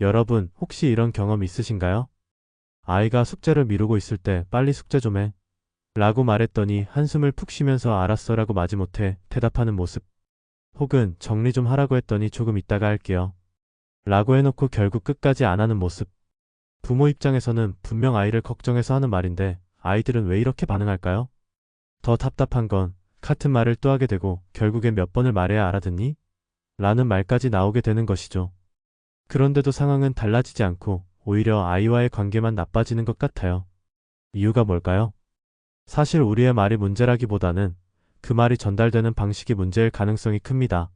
여러분, 혹시 이런 경험 있으신가요? 아이가 숙제를 미루고 있을 때 빨리 숙제 좀 해. 라고 말했더니 한숨을 푹 쉬면서 알았어라고 마지못해 대답하는 모습. 혹은 정리 좀 하라고 했더니 조금 이따가 할게요. 라고 해놓고 결국 끝까지 안 하는 모습. 부모 입장에서는 분명 아이를 걱정해서 하는 말인데 아이들은 왜 이렇게 반응할까요? 더 답답한 건 같은 말을 또 하게 되고 결국엔 몇 번을 말해야 알아듣니? 라는 말까지 나오게 되는 것이죠. 그런데도 상황은 달라지지 않고 오히려 아이와의 관계만 나빠지는 것 같아요. 이유가 뭘까요? 사실 우리의 말이 문제라기보다는 그 말이 전달되는 방식이 문제일 가능성이 큽니다.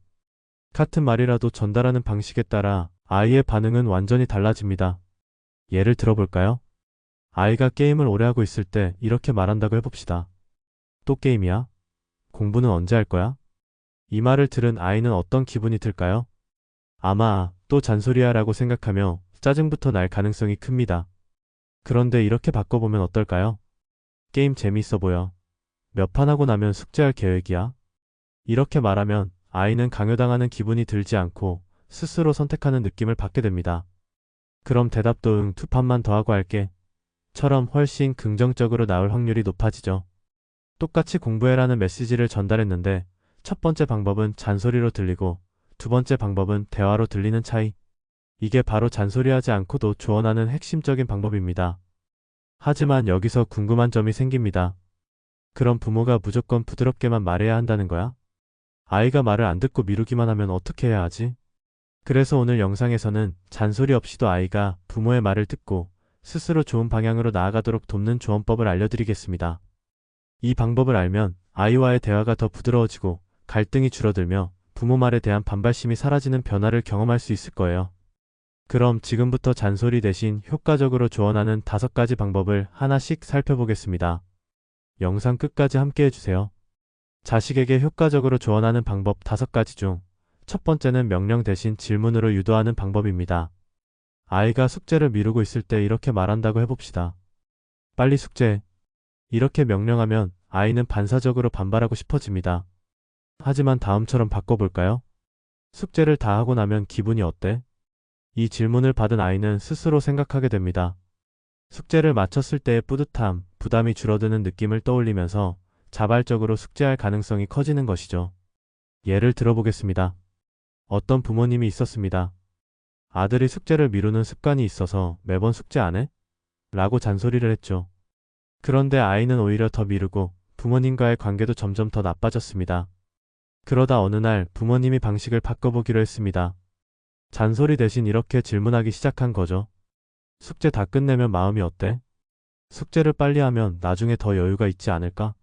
같은 말이라도 전달하는 방식에 따라 아이의 반응은 완전히 달라집니다. 예를 들어볼까요? 아이가 게임을 오래 하고 있을 때 이렇게 말한다고 해봅시다. 또 게임이야? 공부는 언제 할 거야? 이 말을 들은 아이는 어떤 기분이 들까요? 아마 또 잔소리야 라고 생각하며 짜증부터 날 가능성이 큽니다. 그런데 이렇게 바꿔보면 어떨까요? 게임 재미있어 보여. 몇 판 하고 나면 숙제할 계획이야? 이렇게 말하면 아이는 강요당하는 기분이 들지 않고 스스로 선택하는 느낌을 받게 됩니다. 그럼 대답도 응, 두 판만 더 하고 할게. 처럼 훨씬 긍정적으로 나올 확률이 높아지죠. 똑같이 공부해라는 메시지를 전달했는데 첫 번째 방법은 잔소리로 들리고 두 번째 방법은 대화로 들리는 차이. 이게 바로 잔소리하지 않고도 조언하는 핵심적인 방법입니다. 하지만 여기서 궁금한 점이 생깁니다. 그럼 부모가 무조건 부드럽게만 말해야 한다는 거야? 아이가 말을 안 듣고 미루기만 하면 어떻게 해야 하지? 그래서 오늘 영상에서는 잔소리 없이도 아이가 부모의 말을 듣고 스스로 좋은 방향으로 나아가도록 돕는 조언법을 알려드리겠습니다. 이 방법을 알면 아이와의 대화가 더 부드러워지고 갈등이 줄어들며 부모 말에 대한 반발심이 사라지는 변화를 경험할 수 있을 거예요. 그럼 지금부터 잔소리 대신 효과적으로 조언하는 5가지 방법을 하나씩 살펴보겠습니다. 영상 끝까지 함께 해주세요. 자식에게 효과적으로 조언하는 방법 5가지 중 첫 번째는 명령 대신 질문으로 유도하는 방법입니다. 아이가 숙제를 미루고 있을 때 이렇게 말한다고 해봅시다. 빨리 숙제해. 이렇게 명령하면 아이는 반사적으로 반발하고 싶어집니다. 하지만 다음처럼 바꿔볼까요? 숙제를 다 하고 나면 기분이 어때? 이 질문을 받은 아이는 스스로 생각하게 됩니다. 숙제를 마쳤을 때의 뿌듯함, 부담이 줄어드는 느낌을 떠올리면서 자발적으로 숙제할 가능성이 커지는 것이죠. 예를 들어보겠습니다. 어떤 부모님이 있었습니다. 아들이 숙제를 미루는 습관이 있어서 매번 숙제 안 해? 라고 잔소리를 했죠. 그런데 아이는 오히려 더 미루고 부모님과의 관계도 점점 더 나빠졌습니다. 그러다 어느 날 부모님이 방식을 바꿔보기로 했습니다. 잔소리 대신 이렇게 질문하기 시작한 거죠. 숙제 다 끝내면 마음이 어때? 숙제를 빨리 하면 나중에 더 여유가 있지 않을까?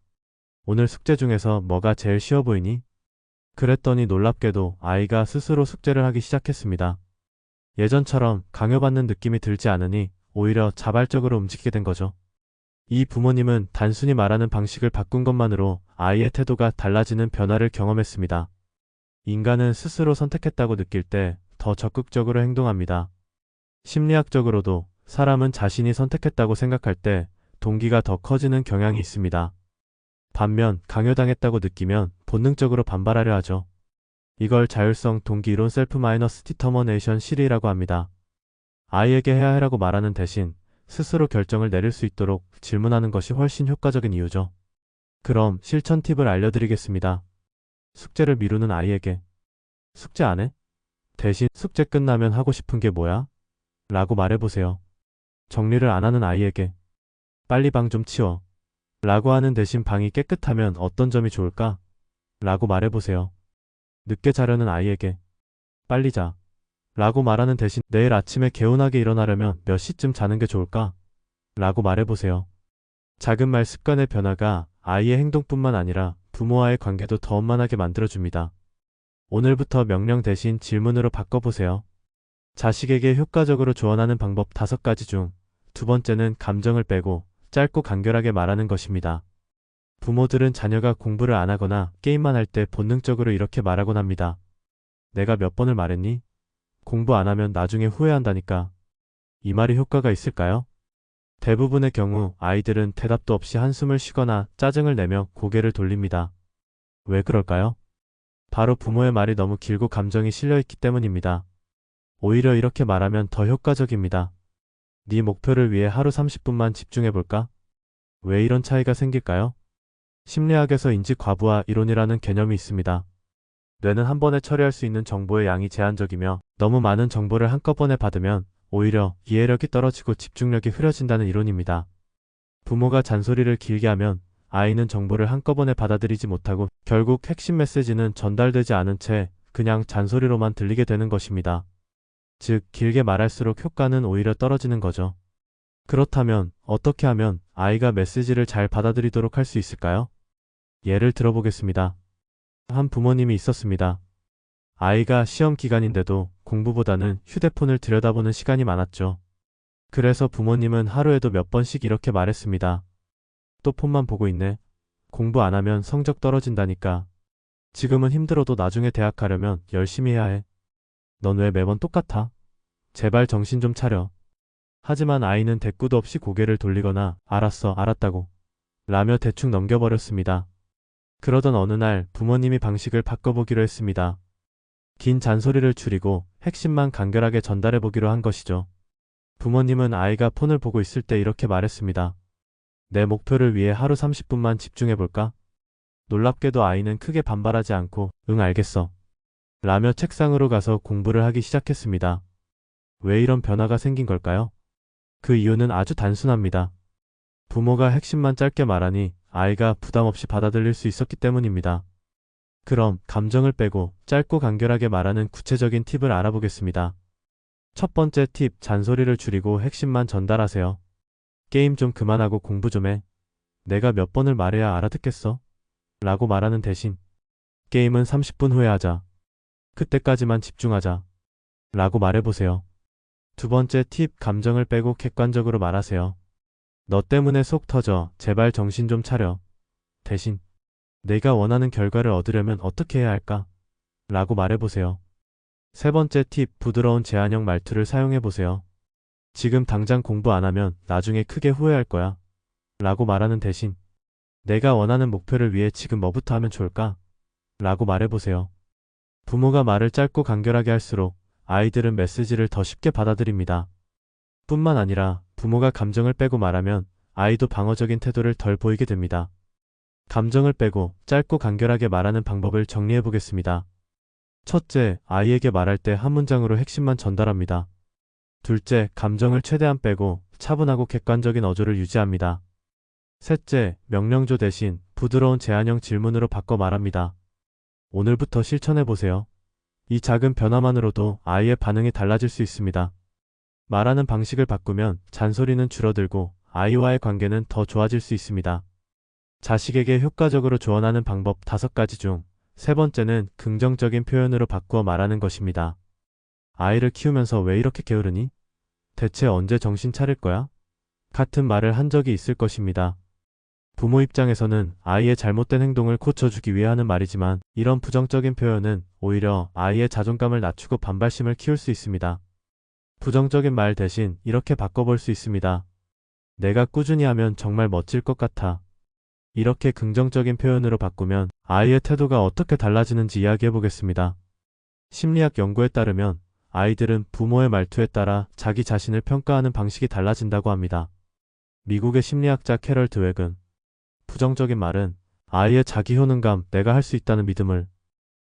오늘 숙제 중에서 뭐가 제일 쉬워 보이니? 그랬더니 놀랍게도 아이가 스스로 숙제를 하기 시작했습니다. 예전처럼 강요받는 느낌이 들지 않으니 오히려 자발적으로 움직이게 된 거죠. 이 부모님은 단순히 말하는 방식을 바꾼 것만으로 아이의 태도가 달라지는 변화를 경험했습니다. 인간은 스스로 선택했다고 느낄 때 더 적극적으로 행동합니다. 심리학적으로도 사람은 자신이 선택했다고 생각할 때 동기가 더 커지는 경향이 있습니다. 반면 강요당했다고 느끼면 본능적으로 반발하려 하죠. 이걸 자율성 동기 이론 셀프-디터머네이션 실이라고 합니다. 아이에게 해야 해라고 말하는 대신 스스로 결정을 내릴 수 있도록 질문하는 것이 훨씬 효과적인 이유죠. 그럼 실천 팁을 알려드리겠습니다. 숙제를 미루는 아이에게 숙제 안 해? 대신 숙제 끝나면 하고 싶은 게 뭐야? 라고 말해보세요. 정리를 안 하는 아이에게 빨리 방 좀 치워. 라고 하는 대신 방이 깨끗하면 어떤 점이 좋을까? 라고 말해보세요. 늦게 자려는 아이에게 빨리 자. 라고 말하는 대신 내일 아침에 개운하게 일어나려면 몇 시쯤 자는 게 좋을까? 라고 말해보세요. 작은 말 습관의 변화가 아이의 행동뿐만 아니라 부모와의 관계도 더 원만하게 만들어줍니다. 오늘부터 명령 대신 질문으로 바꿔보세요. 자식에게 효과적으로 조언하는 방법 5가지 중 두 번째는 감정을 빼고 짧고 간결하게 말하는 것입니다. 부모들은 자녀가 공부를 안 하거나 게임만 할 때 본능적으로 이렇게 말하곤 합니다. 내가 몇 번을 말했니? 공부 안 하면 나중에 후회한다니까. 이 말이 효과가 있을까요? 대부분의 경우 아이들은 대답도 없이 한숨을 쉬거나 짜증을 내며 고개를 돌립니다. 왜 그럴까요? 바로 부모의 말이 너무 길고 감정이 실려있기 때문입니다. 오히려 이렇게 말하면 더 효과적입니다. 네 목표를 위해 하루 30분만 집중해볼까? 왜 이런 차이가 생길까요? 심리학에서 인지 과부하 이론이라는 개념이 있습니다. 뇌는 한 번에 처리할 수 있는 정보의 양이 제한적이며 너무 많은 정보를 한꺼번에 받으면 오히려 이해력이 떨어지고 집중력이 흐려진다는 이론입니다. 부모가 잔소리를 길게 하면 아이는 정보를 한꺼번에 받아들이지 못하고 결국 핵심 메시지는 전달되지 않은 채 그냥 잔소리로만 들리게 되는 것입니다. 즉, 길게 말할수록 효과는 오히려 떨어지는 거죠. 그렇다면 어떻게 하면 아이가 메시지를 잘 받아들이도록 할 수 있을까요? 예를 들어보겠습니다. 한 부모님이 있었습니다. 아이가 시험 기간인데도 공부보다는 휴대폰을 들여다보는 시간이 많았죠. 그래서 부모님은 하루에도 몇 번씩 이렇게 말했습니다. 또 폰만 보고 있네. 공부 안 하면 성적 떨어진다니까. 지금은 힘들어도 나중에 대학 가려면 열심히 해야 해. 넌 왜 매번 똑같아? 제발 정신 좀 차려. 하지만 아이는 대꾸도 없이 고개를 돌리거나 알았어, 알았다고 라며 대충 넘겨버렸습니다. 그러던 어느 날 부모님이 방식을 바꿔보기로 했습니다. 긴 잔소리를 줄이고 핵심만 간결하게 전달해보기로 한 것이죠. 부모님은 아이가 폰을 보고 있을 때 이렇게 말했습니다. 내 목표를 위해 하루 30분만 집중해볼까? 놀랍게도 아이는 크게 반발하지 않고 응 알겠어 라며 책상으로 가서 공부를 하기 시작했습니다. 왜 이런 변화가 생긴 걸까요? 그 이유는 아주 단순합니다. 부모가 핵심만 짧게 말하니 아이가 부담 없이 받아들일 수 있었기 때문입니다. 그럼 감정을 빼고 짧고 간결하게 말하는 구체적인 팁을 알아보겠습니다. 첫 번째 팁, 잔소리를 줄이고 핵심만 전달하세요. 게임 좀 그만하고 공부 좀 해. 내가 몇 번을 말해야 알아듣겠어? 라고 말하는 대신 게임은 30분 후에 하자. 그때까지만 집중하자. 라고 말해보세요. 두 번째 팁, 감정을 빼고 객관적으로 말하세요. 너 때문에 속 터져. 제발 정신 좀 차려. 대신 내가 원하는 결과를 얻으려면 어떻게 해야 할까? 라고 말해보세요. 세 번째 팁, 부드러운 제안형 말투를 사용해보세요. 지금 당장 공부 안 하면 나중에 크게 후회할 거야. 라고 말하는 대신 내가 원하는 목표를 위해 지금 뭐부터 하면 좋을까? 라고 말해보세요. 부모가 말을 짧고 간결하게 할수록 아이들은 메시지를 더 쉽게 받아들입니다. 뿐만 아니라 부모가 감정을 빼고 말하면 아이도 방어적인 태도를 덜 보이게 됩니다. 감정을 빼고 짧고 간결하게 말하는 방법을 정리해 보겠습니다. 첫째, 아이에게 말할 때 한 문장으로 핵심만 전달합니다. 둘째, 감정을 최대한 빼고 차분하고 객관적인 어조를 유지합니다. 셋째, 명령조 대신 부드러운 제안형 질문으로 바꿔 말합니다. 오늘부터 실천해 보세요. 이 작은 변화만으로도 아이의 반응이 달라질 수 있습니다. 말하는 방식을 바꾸면 잔소리는 줄어들고 아이와의 관계는 더 좋아질 수 있습니다. 자식에게 효과적으로 조언하는 방법 5가지 중 세 번째는 긍정적인 표현으로 바꾸어 말하는 것입니다. 아이를 키우면서 왜 이렇게 게으르니? 대체 언제 정신 차릴 거야? 같은 말을 한 적이 있을 것입니다. 부모 입장에서는 아이의 잘못된 행동을 고쳐주기 위해 하는 말이지만 이런 부정적인 표현은 오히려 아이의 자존감을 낮추고 반발심을 키울 수 있습니다. 부정적인 말 대신 이렇게 바꿔볼 수 있습니다. 내가 꾸준히 하면 정말 멋질 것 같아. 이렇게 긍정적인 표현으로 바꾸면 아이의 태도가 어떻게 달라지는지 이야기해 보겠습니다. 심리학 연구에 따르면 아이들은 부모의 말투에 따라 자기 자신을 평가하는 방식이 달라진다고 합니다. 미국의 심리학자 캐럴 드웩은 부정적인 말은 아이의 자기 효능감, 내가 할 수 있다는 믿음을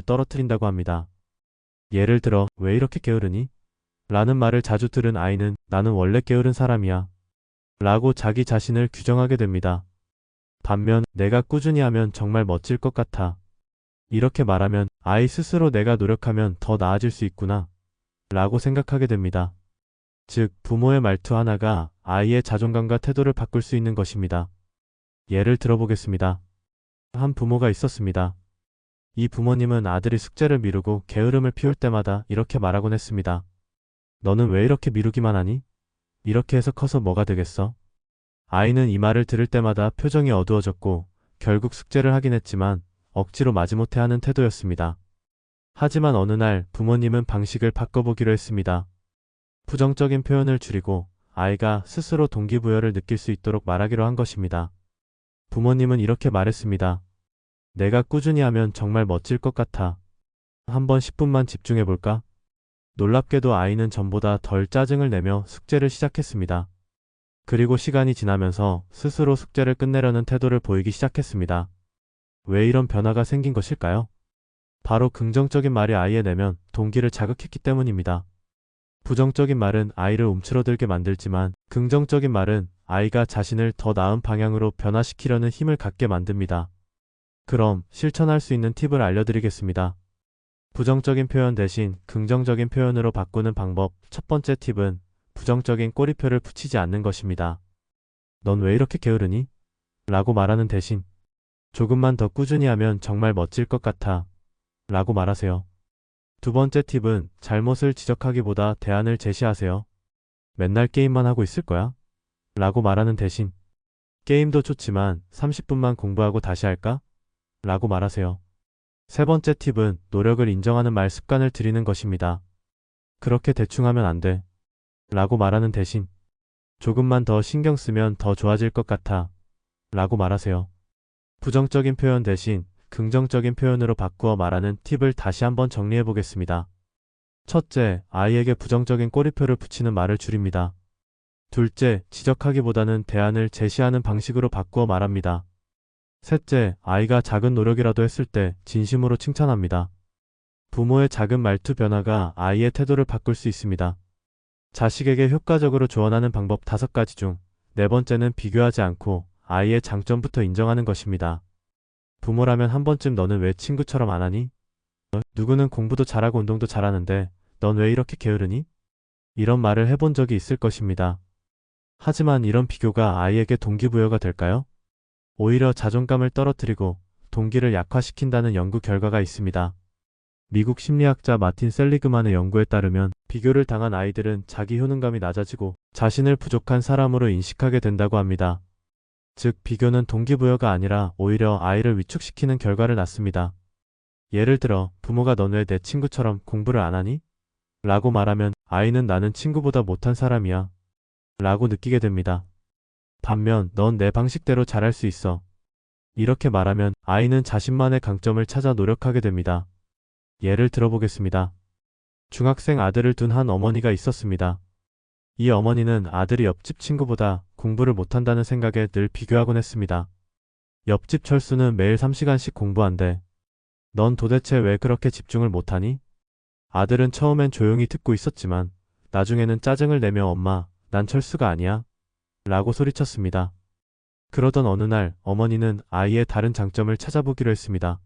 떨어뜨린다고 합니다. 예를 들어, 왜 이렇게 게으르니? 라는 말을 자주 들은 아이는 나는 원래 게으른 사람이야. 라고 자기 자신을 규정하게 됩니다. 반면 내가 꾸준히 하면 정말 멋질 것 같아. 이렇게 말하면 아이 스스로 내가 노력하면 더 나아질 수 있구나. 라고 생각하게 됩니다. 즉, 부모의 말투 하나가 아이의 자존감과 태도를 바꿀 수 있는 것입니다. 예를 들어보겠습니다. 한 부모가 있었습니다. 이 부모님은 아들이 숙제를 미루고 게으름을 피울 때마다 이렇게 말하곤 했습니다. 너는 왜 이렇게 미루기만 하니? 이렇게 해서 커서 뭐가 되겠어? 아이는 이 말을 들을 때마다 표정이 어두워졌고 결국 숙제를 하긴 했지만 억지로 마지못해 하는 태도였습니다. 하지만 어느 날 부모님은 방식을 바꿔보기로 했습니다. 부정적인 표현을 줄이고 아이가 스스로 동기부여를 느낄 수 있도록 말하기로 한 것입니다. 부모님은 이렇게 말했습니다. 내가 꾸준히 하면 정말 멋질 것 같아. 한번 10분만 집중해볼까? 놀랍게도 아이는 전보다 덜 짜증을 내며 숙제를 시작했습니다. 그리고 시간이 지나면서 스스로 숙제를 끝내려는 태도를 보이기 시작했습니다. 왜 이런 변화가 생긴 것일까요? 바로 긍정적인 말이 아이의 내면 동기를 자극했기 때문입니다. 부정적인 말은 아이를 움츠러들게 만들지만 긍정적인 말은 아이가 자신을 더 나은 방향으로 변화시키려는 힘을 갖게 만듭니다. 그럼 실천할 수 있는 팁을 알려드리겠습니다. 부정적인 표현 대신 긍정적인 표현으로 바꾸는 방법. 첫 번째 팁은 부정적인 꼬리표를 붙이지 않는 것입니다. 넌 왜 이렇게 게으르니? 라고 말하는 대신 조금만 더 꾸준히 하면 정말 멋질 것 같아. 라고 말하세요. 두 번째 팁은 잘못을 지적하기보다 대안을 제시하세요. 맨날 게임만 하고 있을 거야? 라고 말하는 대신 게임도 좋지만 30분만 공부하고 다시 할까? 라고 말하세요. 세 번째 팁은 노력을 인정하는 말 습관을 들이는 것입니다. 그렇게 대충 하면 안 돼. 라고 말하는 대신 조금만 더 신경 쓰면 더 좋아질 것 같아. 라고 말하세요. 부정적인 표현 대신 긍정적인 표현으로 바꾸어 말하는 팁을 다시 한번 정리해 보겠습니다. 첫째, 아이에게 부정적인 꼬리표를 붙이는 말을 줄입니다. 둘째, 지적하기보다는 대안을 제시하는 방식으로 바꾸어 말합니다. 셋째, 아이가 작은 노력이라도 했을 때 진심으로 칭찬합니다. 부모의 작은 말투 변화가 아이의 태도를 바꿀 수 있습니다. 자식에게 효과적으로 조언하는 방법 5가지 중 네 번째는 비교하지 않고 아이의 장점부터 인정하는 것입니다. 부모라면 한 번쯤 너는 왜 친구처럼 안 하니? 누구는 공부도 잘하고 운동도 잘하는데 넌 왜 이렇게 게으르니? 이런 말을 해본 적이 있을 것입니다. 하지만 이런 비교가 아이에게 동기부여가 될까요? 오히려 자존감을 떨어뜨리고 동기를 약화시킨다는 연구 결과가 있습니다. 미국 심리학자 마틴 셀리그만의 연구에 따르면 비교를 당한 아이들은 자기 효능감이 낮아지고 자신을 부족한 사람으로 인식하게 된다고 합니다. 즉, 비교는 동기부여가 아니라 오히려 아이를 위축시키는 결과를 낳습니다. 예를 들어 부모가 넌 왜 내 친구처럼 공부를 안 하니? 라고 말하면 아이는 나는 친구보다 못한 사람이야. 라고 느끼게 됩니다. 반면 넌 내 방식대로 잘할 수 있어. 이렇게 말하면 아이는 자신만의 강점을 찾아 노력하게 됩니다. 예를 들어보겠습니다. 중학생 아들을 둔 한 어머니가 있었습니다. 이 어머니는 아들이 옆집 친구보다 공부를 못한다는 생각에 늘 비교하곤 했습니다. 옆집 철수는 매일 3시간씩 공부한대. 넌 도대체 왜 그렇게 집중을 못하니? 아들은 처음엔 조용히 듣고 있었지만 나중에는 짜증을 내며 엄마, 난 철수가 아니야. 라고 소리쳤습니다. 그러던 어느 날 어머니는 아이의 다른 장점을 찾아보기로 했습니다.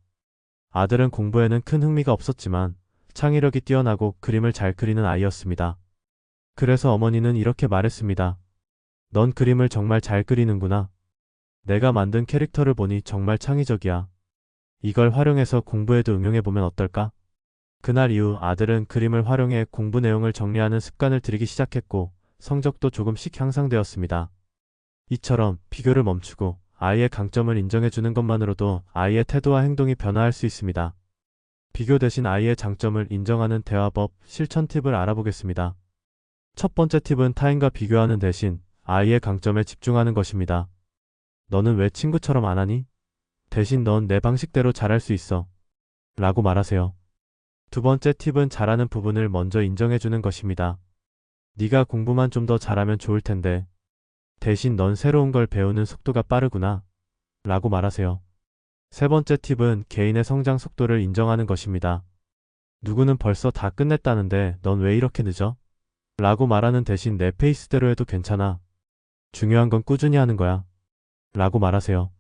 아들은 공부에는 큰 흥미가 없었지만 창의력이 뛰어나고 그림을 잘 그리는 아이였습니다. 그래서 어머니는 이렇게 말했습니다. 넌 그림을 정말 잘 그리는구나. 내가 만든 캐릭터를 보니 정말 창의적이야. 이걸 활용해서 공부에도 응용해보면 어떨까? 그날 이후 아들은 그림을 활용해 공부 내용을 정리하는 습관을 들이기 시작했고 성적도 조금씩 향상되었습니다. 이처럼 비교를 멈추고 아이의 강점을 인정해주는 것만으로도 아이의 태도와 행동이 변화할 수 있습니다. 비교 대신 아이의 장점을 인정하는 대화법 실천 팁을 알아보겠습니다. 첫 번째 팁은 타인과 비교하는 대신 아이의 강점에 집중하는 것입니다. 너는 왜 친구처럼 안 하니? 대신 넌 내 방식대로 잘할 수 있어. 라고 말하세요. 두 번째 팁은 잘하는 부분을 먼저 인정해주는 것입니다. 네가 공부만 좀 더 잘하면 좋을 텐데. 대신 넌 새로운 걸 배우는 속도가 빠르구나. 라고 말하세요. 세 번째 팁은 개인의 성장 속도를 인정하는 것입니다. 누구는 벌써 다 끝냈다는데 넌 왜 이렇게 늦어? 라고 말하는 대신 내 페이스대로 해도 괜찮아. 중요한 건 꾸준히 하는 거야. 라고 말하세요.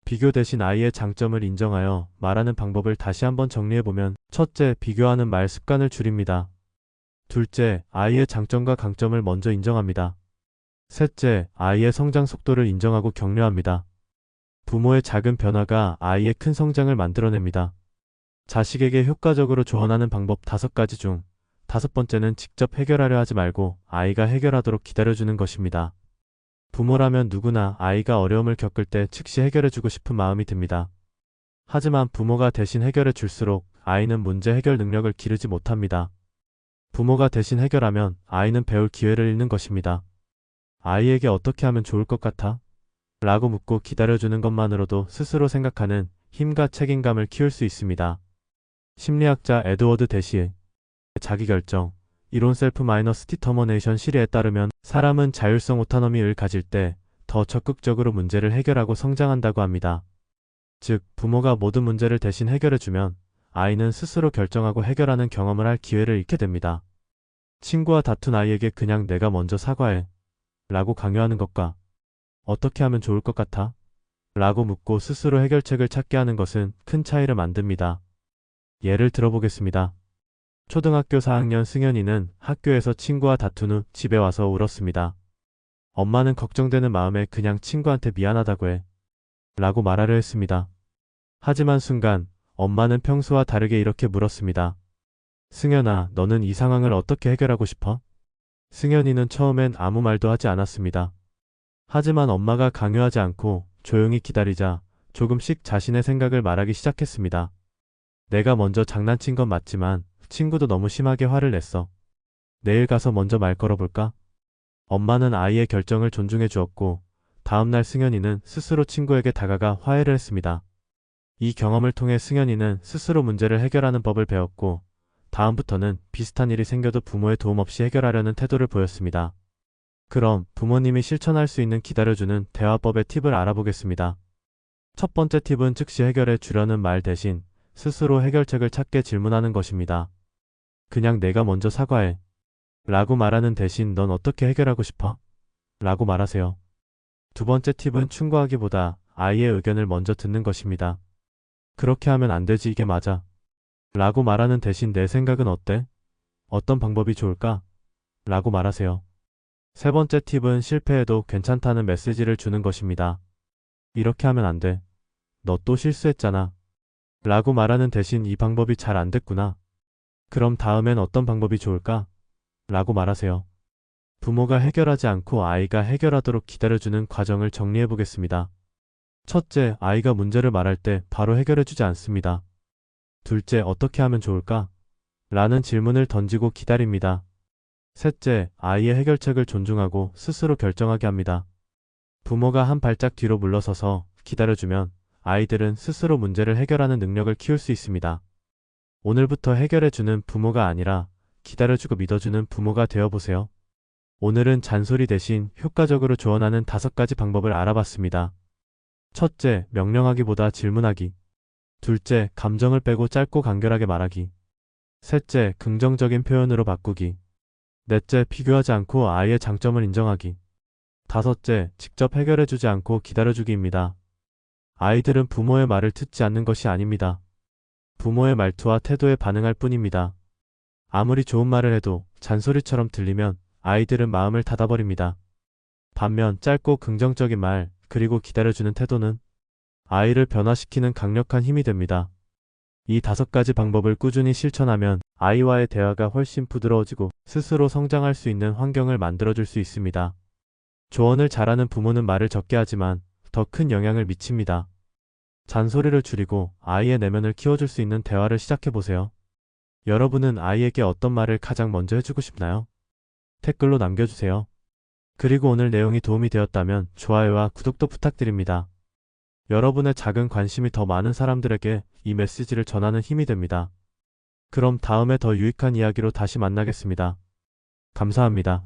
비교 대신 아이의 장점을 인정하여 말하는 방법을 다시 한번 정리해보면 첫째, 비교하는 말 습관을 줄입니다. 둘째, 아이의 장점과 강점을 먼저 인정합니다. 셋째, 아이의 성장 속도를 인정하고 격려합니다. 부모의 작은 변화가 아이의 큰 성장을 만들어냅니다. 자식에게 효과적으로 조언하는 방법 5가지 중 5번째는 직접 해결하려 하지 말고 아이가 해결하도록 기다려주는 것입니다. 부모라면 누구나 아이가 어려움을 겪을 때 즉시 해결해주고 싶은 마음이 듭니다. 하지만 부모가 대신 해결해 줄수록 아이는 문제 해결 능력을 기르지 못합니다. 부모가 대신 해결하면 아이는 배울 기회를 잃는 것입니다. 아이에게 어떻게 하면 좋을 것 같아? 라고 묻고 기다려주는 것만으로도 스스로 생각하는 힘과 책임감을 키울 수 있습니다. 심리학자 에드워드 대시의 자기결정, 이론 셀프 마이너스 디터머네이션 시리에 따르면 사람은 자율성 오토노미를 가질 때 더 적극적으로 문제를 해결하고 성장한다고 합니다. 즉, 부모가 모든 문제를 대신 해결해주면 아이는 스스로 결정하고 해결하는 경험을 할 기회를 잃게 됩니다. 친구와 다툰 아이에게 그냥 내가 먼저 사과해 라고 강요하는 것과 어떻게 하면 좋을 것 같아? 라고 묻고 스스로 해결책을 찾게 하는 것은 큰 차이를 만듭니다. 예를 들어보겠습니다. 초등학교 4학년 승현이는 학교에서 친구와 다툰 후 집에 와서 울었습니다. 엄마는 걱정되는 마음에 그냥 친구한테 미안하다고 해 라고 말하려 했습니다. 하지만 순간 엄마는 평소와 다르게 이렇게 물었습니다. 승현아, 너는 이 상황을 어떻게 해결하고 싶어? 승현이는 처음엔 아무 말도 하지 않았습니다. 하지만 엄마가 강요하지 않고 조용히 기다리자 조금씩 자신의 생각을 말하기 시작했습니다. 내가 먼저 장난친 건 맞지만 친구도 너무 심하게 화를 냈어. 내일 가서 먼저 말 걸어볼까? 엄마는 아이의 결정을 존중해 주었고 다음날 승현이는 스스로 친구에게 다가가 화해를 했습니다. 이 경험을 통해 승현이는 스스로 문제를 해결하는 법을 배웠고 다음부터는 비슷한 일이 생겨도 부모의 도움 없이 해결하려는 태도를 보였습니다. 그럼 부모님이 실천할 수 있는 기다려주는 대화법의 팁을 알아보겠습니다. 첫 번째 팁은 즉시 해결해 주려는 말 대신 스스로 해결책을 찾게 질문하는 것입니다. 그냥 내가 먼저 사과해 라고 말하는 대신 넌 어떻게 해결하고 싶어? 라고 말하세요. 두 번째 팁은 충고하기보다 아이의 의견을 먼저 듣는 것입니다. 그렇게 하면 안 되지, 이게 맞아 라고 말하는 대신 내 생각은 어때? 어떤 방법이 좋을까? 라고 말하세요. 세 번째 팁은 실패해도 괜찮다는 메시지를 주는 것입니다. 이렇게 하면 안 돼. 너 또 실수했잖아 라고 말하는 대신 이 방법이 잘 안 됐구나. 그럼 다음엔 어떤 방법이 좋을까? 라고 말하세요. 부모가 해결하지 않고 아이가 해결하도록 기다려주는 과정을 정리해 보겠습니다. 첫째, 아이가 문제를 말할 때 바로 해결해주지 않습니다. 둘째, 어떻게 하면 좋을까? 라는 질문을 던지고 기다립니다. 셋째, 아이의 해결책을 존중하고 스스로 결정하게 합니다. 부모가 한 발짝 뒤로 물러서서 기다려주면 아이들은 스스로 문제를 해결하는 능력을 키울 수 있습니다. 오늘부터 해결해주는 부모가 아니라 기다려주고 믿어주는 부모가 되어보세요. 오늘은 잔소리 대신 효과적으로 조언하는 5가지 방법을 알아봤습니다. 첫째, 명령하기보다 질문하기. 둘째, 감정을 빼고 짧고 간결하게 말하기. 셋째, 긍정적인 표현으로 바꾸기. 넷째, 비교하지 않고 아이의 장점을 인정하기. 다섯째, 직접 해결해주지 않고 기다려주기입니다. 아이들은 부모의 말을 듣지 않는 것이 아닙니다. 부모의 말투와 태도에 반응할 뿐입니다. 아무리 좋은 말을 해도 잔소리처럼 들리면 아이들은 마음을 닫아버립니다. 반면 짧고 긍정적인 말, 그리고 기다려주는 태도는 아이를 변화시키는 강력한 힘이 됩니다. 이 5가지 방법을 꾸준히 실천하면 아이와의 대화가 훨씬 부드러워지고 스스로 성장할 수 있는 환경을 만들어줄 수 있습니다. 조언을 잘하는 부모는 말을 적게 하지만 더 큰 영향을 미칩니다. 잔소리를 줄이고 아이의 내면을 키워줄 수 있는 대화를 시작해보세요. 여러분은 아이에게 어떤 말을 가장 먼저 해주고 싶나요? 댓글로 남겨주세요. 그리고 오늘 내용이 도움이 되었다면 좋아요와 구독도 부탁드립니다. 여러분의 작은 관심이 더 많은 사람들에게 이 메시지를 전하는 힘이 됩니다. 그럼 다음에 더 유익한 이야기로 다시 만나겠습니다. 감사합니다.